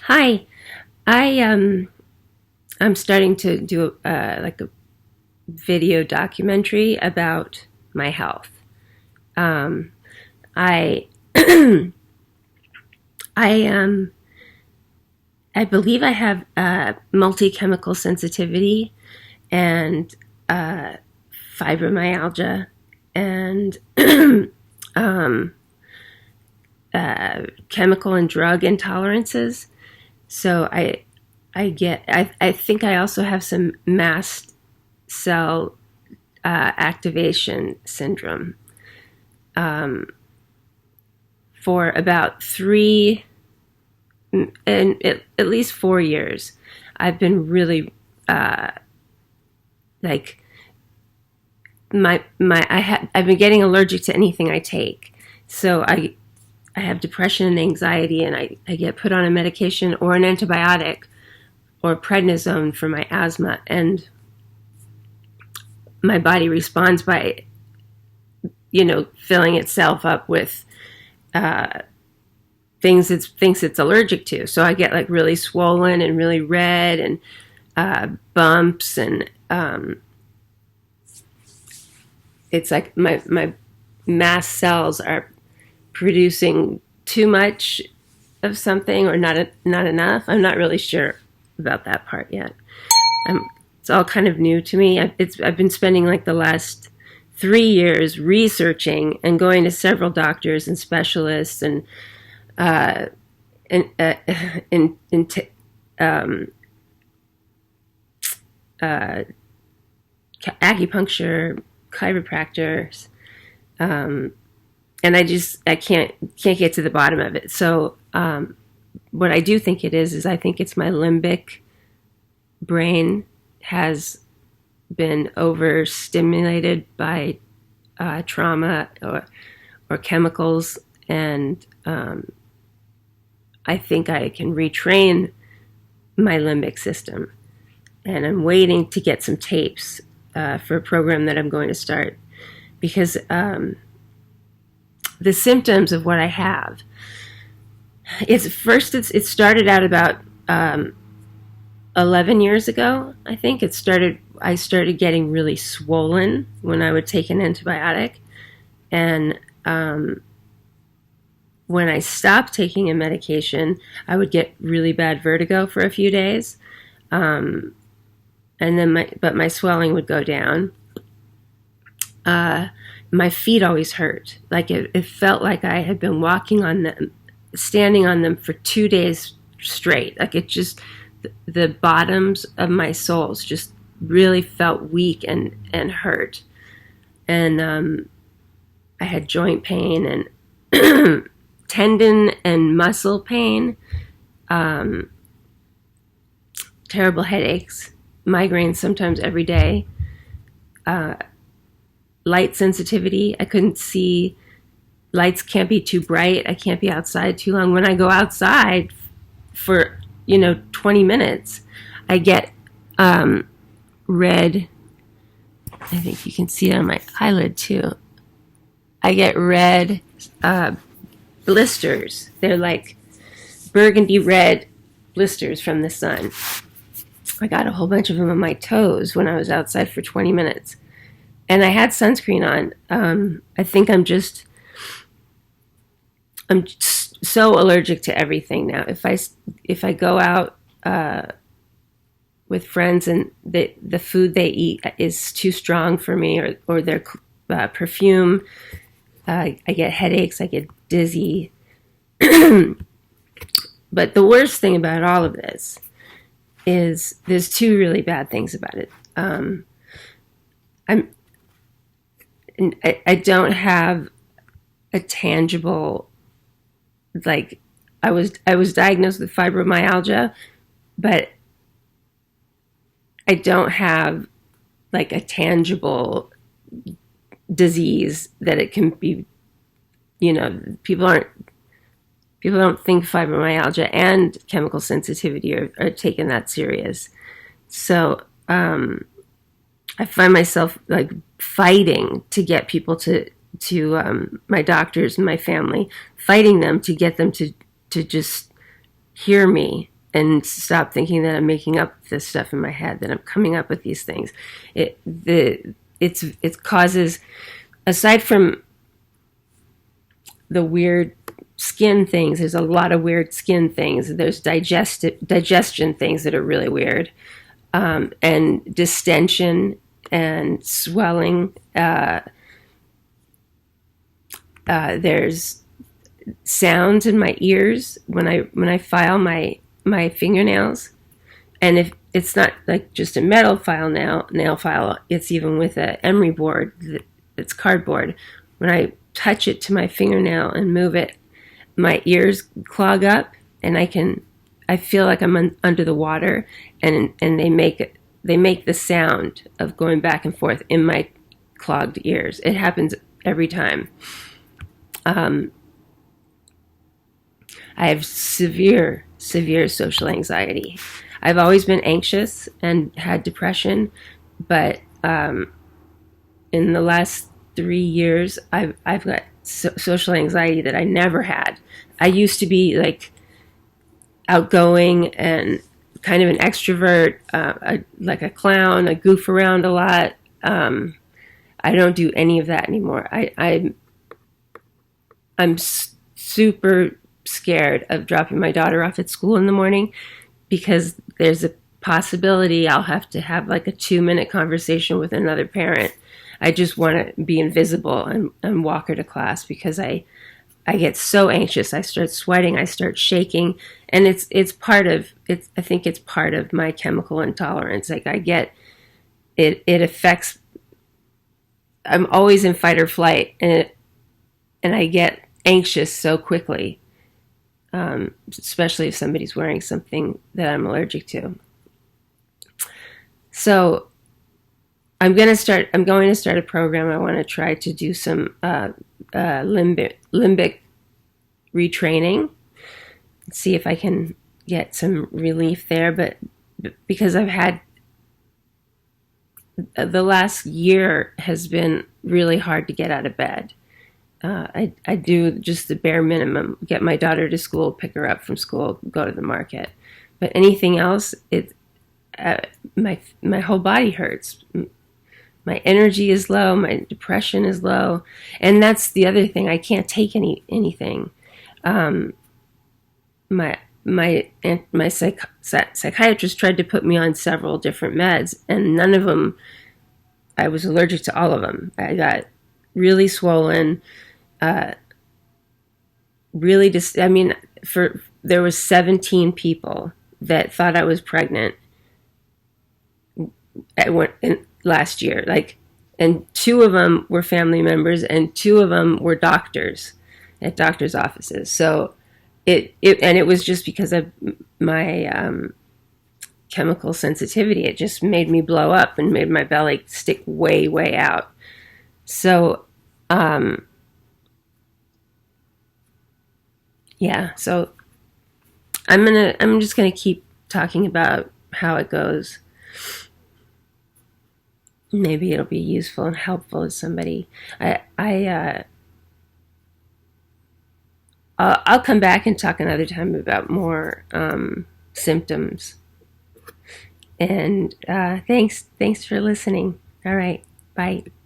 Hi, I'm starting to do like a video documentary about my health. Um, I I I believe I have multi-chemical sensitivity and uh, fibromyalgia and um, chemical and drug intolerances. So I think I also have some mast cell activation syndrome. For about and at least 4 years, I've been really like I've been getting allergic to anything I take. So I have depression and anxiety, and I get put on a medication or an antibiotic or prednisone for my asthma, and my body responds by filling itself up with things it thinks it's allergic to. So I get like really swollen and really red and bumps, and it's like my mast cells are producing too much of something or not enough. I'm not really sure about that part yet. It's all kind of new to me. I've been spending like the last 3 years researching and going to several doctors and specialists and uh, in, uh, in uh, acupuncture, chiropractors, and I can't get to the bottom of it. So what I do think it is I think it's my limbic brain has been overstimulated by trauma or chemicals, and I think I can retrain my limbic system. And I'm waiting to get some tapes for a program that I'm going to start, because the symptoms of what I have, it started out about 11 years ago. I think I started getting really swollen when I would take an antibiotic, and when I stopped taking a medication, I would get really bad vertigo for a few days, and then my swelling would go down. My feet always hurt. Like it felt like I had been walking on them, standing on them for 2 days straight. Like it just, the bottoms of my soles just really felt weak and hurt. And I had joint pain and tendon and muscle pain, terrible headaches, migraines sometimes every day, light sensitivity. I couldn't see, lights can't be too bright. I can't be outside too long. When I go outside for 20 minutes, I get red. I think you can see it on my eyelid too. I get red blisters. They're like burgundy red blisters from the sun. I got a whole bunch of them on my toes when I was outside for 20 minutes. And I had sunscreen on. I think I'm so allergic to everything now. If I go out with friends and the food they eat is too strong for me, or their perfume, I get headaches, I get dizzy. But the worst thing about all of this is there's two really bad things about it. I don't have a tangible, like, I was diagnosed with fibromyalgia, but I don't have like a tangible disease that it can be. People don't think fibromyalgia and chemical sensitivity are taken that serious. So I find myself like fighting to get people to my doctors and my family, fighting them to get them to just hear me and stop thinking that I'm making up this stuff in my head, that I'm coming up with these things. It causes, aside from the weird skin things, there's a lot of weird skin things. There's digestion things that are really weird, and distension and swelling. There's sounds in my ears when I file my fingernails, and if it's not like just a metal nail file, it's even with a emery board that's cardboard. When I touch it to my fingernail and move it, my ears clog up, and I feel like I'm under the water, and they make the sound of going back and forth in my clogged ears. It happens every time. I have severe social anxiety. I've always been anxious and had depression, but in the last 3 years, I've got social anxiety that I never had. I used to be like outgoing and kind of an extrovert, like a clown. I goof around a lot. I don't do any of that anymore. I'm super scared of dropping my daughter off at school in the morning, because there's a possibility I'll have to have like a 2-minute conversation with another parent. I just want to be invisible and walk her to class, because I get so anxious. I start sweating. I start shaking, and it's part of it. I think it's part of my chemical intolerance. Like I get it affects. I'm always in fight or flight, and I get anxious so quickly, especially if somebody's wearing something that I'm allergic to. So I'm going to start a program. I want to try to do some limbic retraining, see if I can get some relief there. But because I've had, the last year has been really hard to get out of bed. I do just the bare minimum: get my daughter to school, pick her up from school, go to the market. But anything else, my whole body hurts. My energy is low. My depression is low, and that's the other thing. I can't take anything. My psychiatrist tried to put me on several different meds, and none of them. I was allergic to all of them. I got really swollen. There was 17 people that thought I was pregnant last year, and 2 of them were family members, and 2 of them were doctors at doctors' offices. So it was just because of my chemical sensitivity. It just made me blow up and made my belly stick way out. So yeah, so I'm just gonna keep talking about how it goes. Maybe it'll be useful and helpful to somebody. I'll come back and talk another time about more symptoms. And thanks for listening. All right, bye.